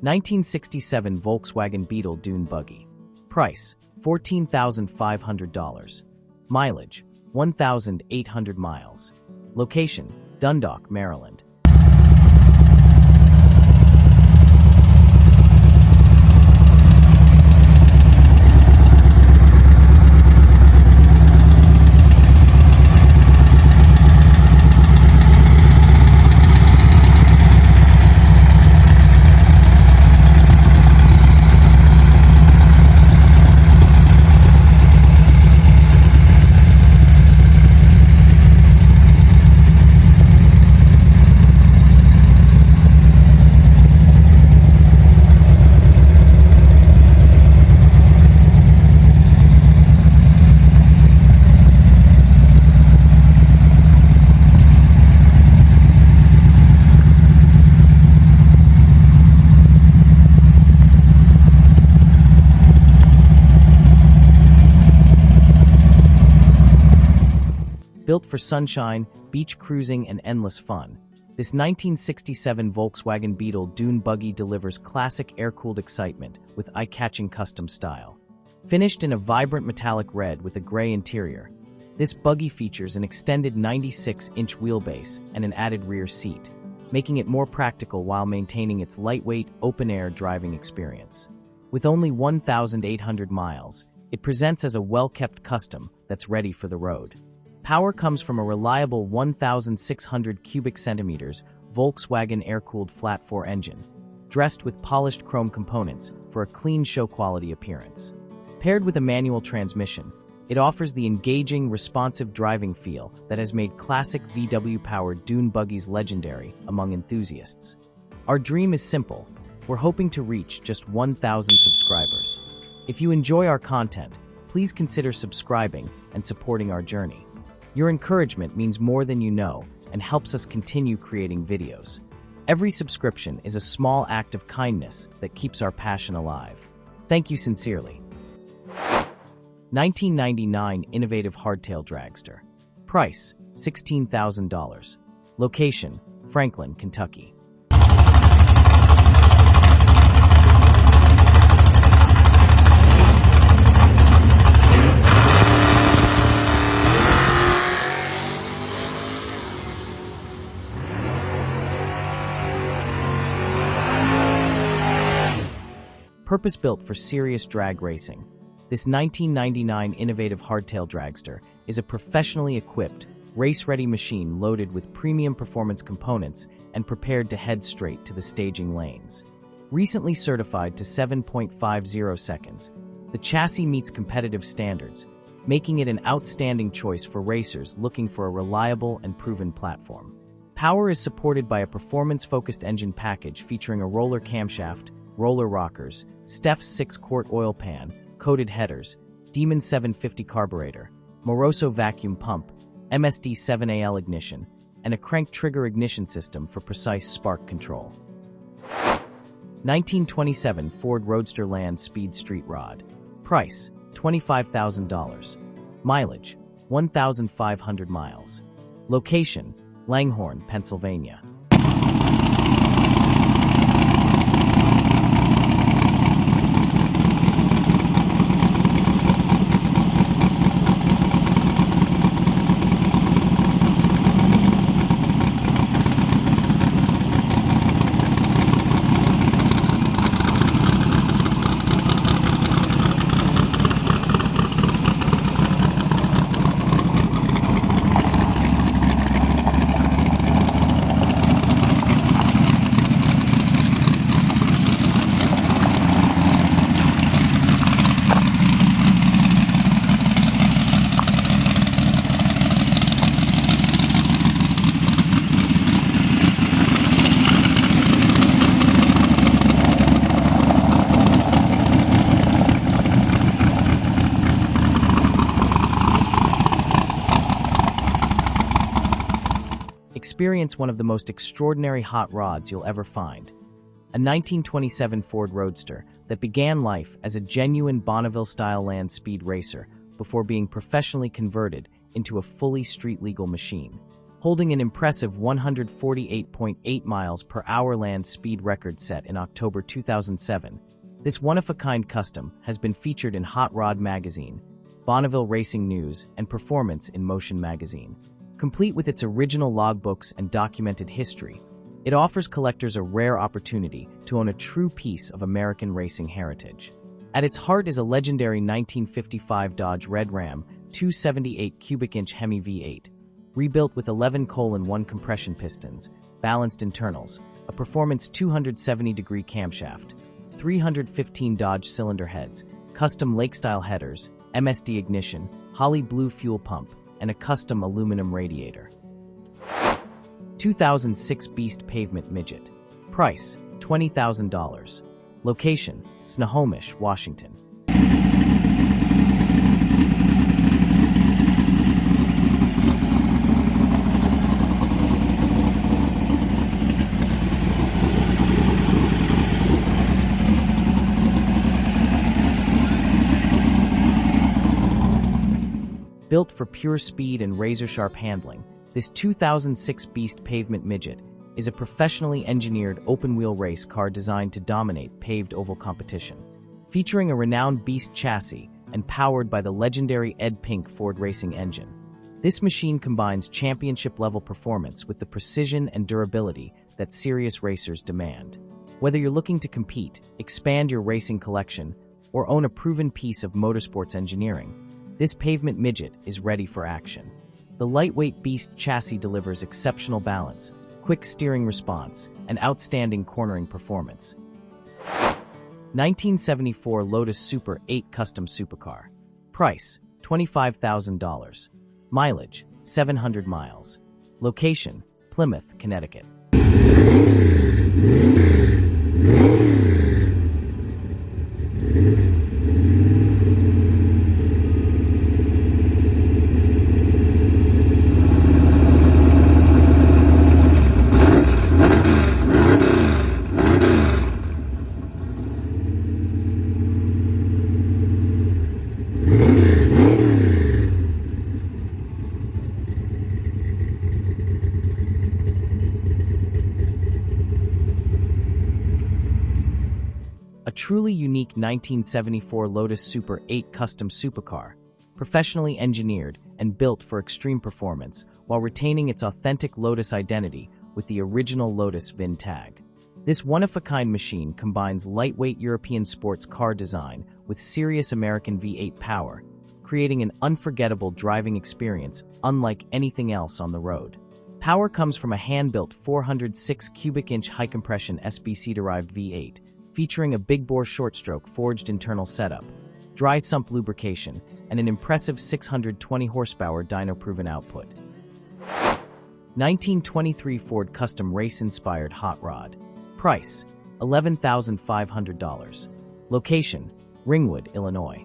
1967 Volkswagen Beetle Dune Buggy. Price, $14,500. Mileage, 1,800 miles. Location, Dundalk, Maryland. Built for sunshine, beach cruising, and endless fun, this 1967 Volkswagen Beetle Dune Buggy delivers classic air-cooled excitement with eye-catching custom style. Finished in a vibrant metallic red with a gray interior, this buggy features an extended 96-inch wheelbase and an added rear seat, making it more practical while maintaining its lightweight, open-air driving experience. With only 1,800 miles, it presents as a well-kept custom that's ready for the road. Power comes from a reliable 1,600 cubic centimeters Volkswagen air-cooled flat-4 engine, dressed with polished chrome components for a clean show-quality appearance. Paired with a manual transmission, it offers the engaging, responsive driving feel that has made classic VW-powered Dune buggies legendary among enthusiasts. Our dream is simple. We're hoping to reach just 1,000 subscribers. If you enjoy our content, please consider subscribing and supporting our journey. Your encouragement means more than you know and helps us continue creating videos. Every subscription is a small act of kindness that keeps our passion alive. Thank you sincerely. 1999 Innovative Hardtail Dragster. Price, $16,000. Location, Franklin, Kentucky. Purpose-built for serious drag racing, this 1999 innovative hardtail dragster is a professionally equipped, race-ready machine loaded with premium performance components and prepared to head straight to the staging lanes. Recently certified to 7.50 seconds, the chassis meets competitive standards, making it an outstanding choice for racers looking for a reliable and proven platform. Power is supported by a performance-focused engine package featuring a roller camshaft, roller rockers, Steff's 6-quart oil pan, coated headers, Demon 750 carburetor, Moroso vacuum pump, MSD 7AL ignition, and a crank trigger ignition system for precise spark control. 1927 Ford Roadster Land Speed Street Rod. Price, $25,000. Mileage, 1,500 miles. Location, Langhorne, Pennsylvania. Experience one of the most extraordinary hot rods you'll ever find. A 1927 Ford Roadster that began life as a genuine Bonneville-style land speed racer before being professionally converted into a fully street-legal machine. holding an impressive 148.8 miles per hour land speed record set in October 2007. This one-of-a-kind custom has been featured in Hot Rod Magazine, Bonneville Racing News, and Performance in Motion Magazine. Complete with its original logbooks and documented history, it offers collectors a rare opportunity to own a true piece of American racing heritage. At its heart is a legendary 1955 Dodge Red Ram 278 cubic-inch Hemi V8, rebuilt with 11:1 compression pistons, balanced internals, a performance 270-degree camshaft, 315 Dodge cylinder heads, custom lake-style headers, MSD ignition, Holly Blue fuel pump, and a custom aluminum radiator. 2006 Beast Pavement Midget. Price, $20,000. Location, Snohomish, Washington. Built for pure speed and razor-sharp handling, this 2006 Beast Pavement Midget is a professionally engineered open-wheel race car designed to dominate paved oval competition. Featuring a renowned Beast chassis and powered by the legendary Ed Pink Ford racing engine, this machine combines championship-level performance with the precision and durability that serious racers demand. Whether you're looking to compete, expand your racing collection, or own a proven piece of motorsports engineering, this Pavement Midget is ready for action. The lightweight Beast chassis delivers exceptional balance, quick steering response, and outstanding cornering performance. 1974 Lotus Super 8 Custom Supercar. Price, $25,000. Mileage, 700 miles. Location, Plymouth, Connecticut. A truly unique 1974 Lotus Super 8 Custom Supercar, professionally engineered and built for extreme performance while retaining its authentic Lotus identity with the original Lotus VIN tag. This one-of-a-kind machine combines lightweight European sports car design with serious American V8 power, creating an unforgettable driving experience unlike anything else on the road. Power comes from a hand-built 406 cubic-inch high-compression SBC-derived V8, featuring a big-bore short-stroke forged internal setup, dry sump lubrication, and an impressive 620 horsepower dyno-proven output. 1923 Ford Custom Race-inspired Hot Rod. Price, $11,500. Location, Ringwood, Illinois.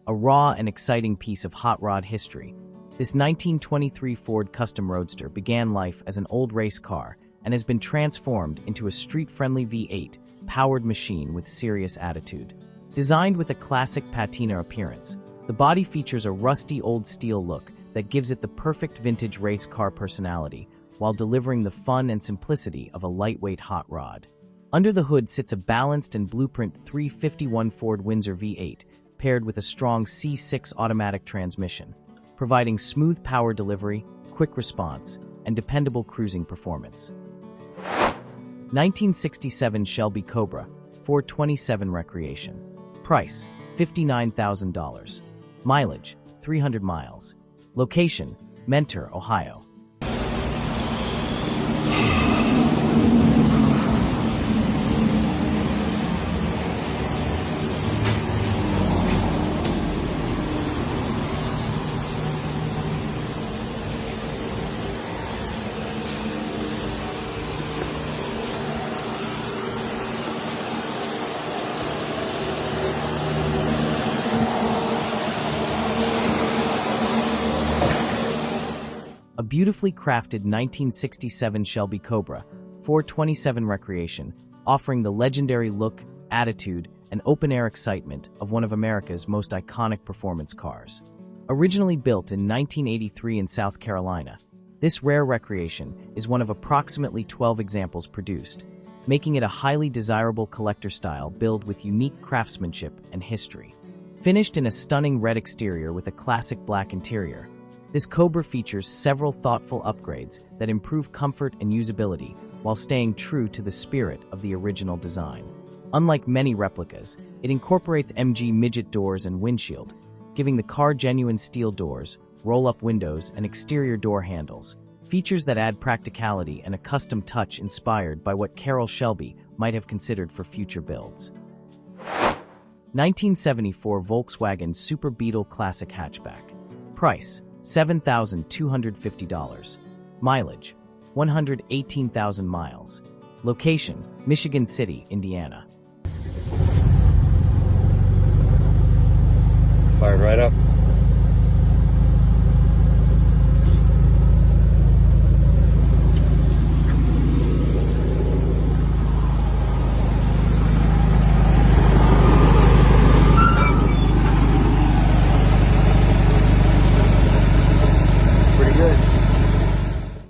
A raw and exciting piece of hot rod history, this 1923 Ford Custom Roadster began life as an old race car and has been transformed into a street-friendly V8 powered machine with serious attitude. Designed with a classic patina appearance, the body features a rusty old steel look that gives it the perfect vintage race car personality while delivering the fun and simplicity of a lightweight hot rod. Under the hood sits a balanced and blueprint 351 Ford Windsor V8 paired with a strong C6 automatic transmission, providing smooth power delivery, quick response, and dependable cruising performance. 1967 Shelby Cobra 427 Recreation. Price, $59,000. Mileage, 300 miles. Location, Mentor, Ohio. beautifully crafted 1967 Shelby Cobra 427 Recreation, offering the legendary look, attitude, and open-air excitement of one of America's most iconic performance cars. Originally built in 1983 in South Carolina, this rare recreation is one of approximately 12 examples produced, making it a highly desirable collector-style build with unique craftsmanship and history. Finished in a stunning red exterior with a classic black interior, this Cobra features several thoughtful upgrades that improve comfort and usability while staying true to the spirit of the original design. Unlike many replicas, it incorporates MG Midget doors and windshield, giving the car genuine steel doors, roll-up windows, and exterior door handles, features that add practicality and a custom touch inspired by what Carroll Shelby might have considered for future builds. 1974 Volkswagen Super Beetle Classic Hatchback. Price: $7,250. Mileage: 118,000 miles. Location: Michigan City, Indiana. Fired right up. Pretty good.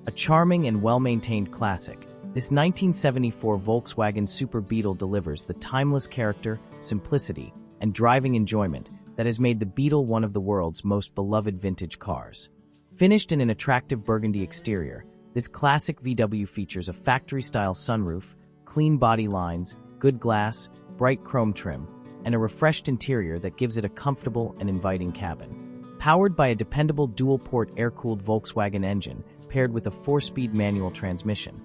A charming and well-maintained classic, this 1974 Volkswagen Super Beetle delivers the timeless character, simplicity, and driving enjoyment that has made the Beetle one of the world's most beloved vintage cars. Finished in an attractive burgundy exterior, this classic VW features a factory-style sunroof, clean body lines, good glass, bright chrome trim, and a refreshed interior that gives it a comfortable and inviting cabin. Powered by a dependable dual-port air-cooled Volkswagen engine paired with a 4-speed manual transmission,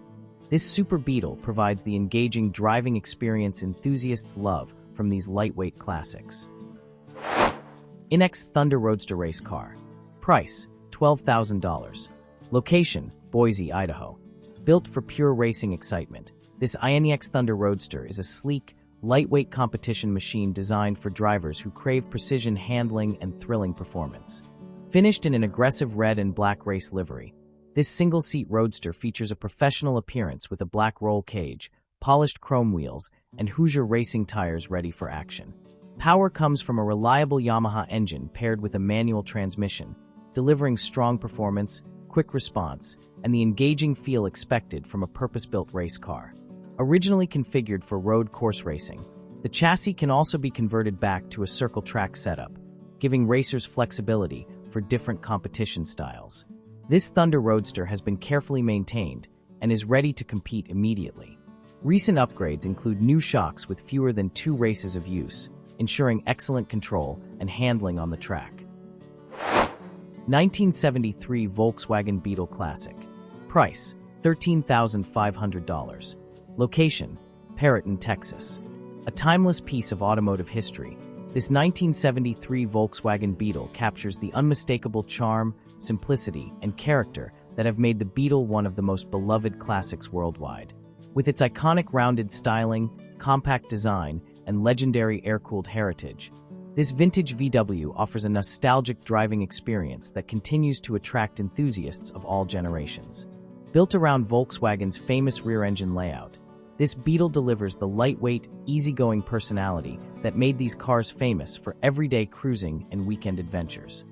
this Super Beetle provides the engaging driving experience enthusiasts love from these lightweight classics. INEX Thunder Roadster Race Car. Price: $12,000. Location: Boise, Idaho. Built for pure racing excitement, this INEX Thunder Roadster is a sleek, lightweight competition machine designed for drivers who crave precision handling and thrilling performance. Finished in an aggressive red and black race livery, this single-seat Roadster features a professional appearance with a black roll cage, polished chrome wheels, and Hoosier racing tires ready for action. Power comes from a reliable Yamaha engine paired with a manual transmission, delivering strong performance, quick response, and the engaging feel expected from a purpose-built race car. Originally configured for road course racing, the chassis can also be converted back to a circle track setup, giving racers flexibility for different competition styles. This Thunder Roadster has been carefully maintained and is ready to compete immediately. Recent upgrades include new shocks with fewer than 2 races of use, ensuring excellent control and handling on the track. 1973 Volkswagen Beetle Classic. Price: $13,500. Location: Perryton, Texas. A timeless piece of automotive history, this 1973 Volkswagen Beetle captures the unmistakable charm, simplicity, and character that have made the Beetle one of the most beloved classics worldwide. With its iconic rounded styling, compact design, and legendary air-cooled heritage, this vintage VW offers a nostalgic driving experience that continues to attract enthusiasts of all generations. Built around Volkswagen's famous rear-engine layout, this Beetle delivers the lightweight, easygoing personality that made these cars famous for everyday cruising and weekend adventures.